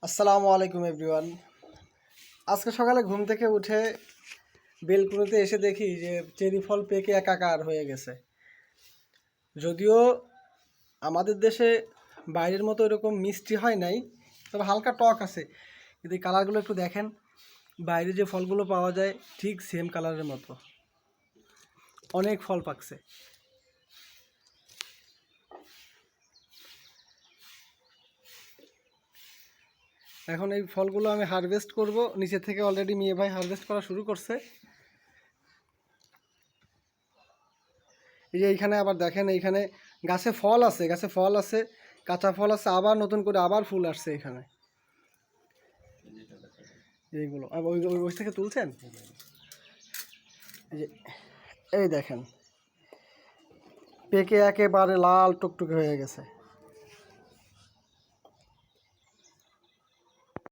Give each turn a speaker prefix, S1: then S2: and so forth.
S1: আসসালামু আলাইকুম এভরিওয়ান। আজকে সকালে ঘুম থেকে উঠে বেলকুনিতে এসে দেখি যে চেরি ফল পেকে একাকার হয়ে গেছে। যদিও আমাদের দেশে বাইরের মতো এরকম মিষ্টি হয় নাই, তবে হালকা টক আছে। কিন্তু এই কালারগুলো একটু দেখেন, বাইরে যে ফলগুলো পাওয়া যায় ঠিক সেম কালারের মতো। অনেক ফল পাকছে। এখন এই ফলগুলো আমি হারভেস্ট করব। নিচে থেকে অলরেডি মেয়ে ভাই হারভেস্ট করা শুরু করছে। এই যে এইখানে আবার দেখেন, এইখানে গাছে ফল আছে, কাঁচা ফল আছে, আবার নতুন করে আবার ফুল আসছে এখানে। এইগুলো ওই ওই থেকে তুলছেন। এই যে এই দেখেন, পেকে একেবারে লাল টুকটুকে হয়ে গেছে।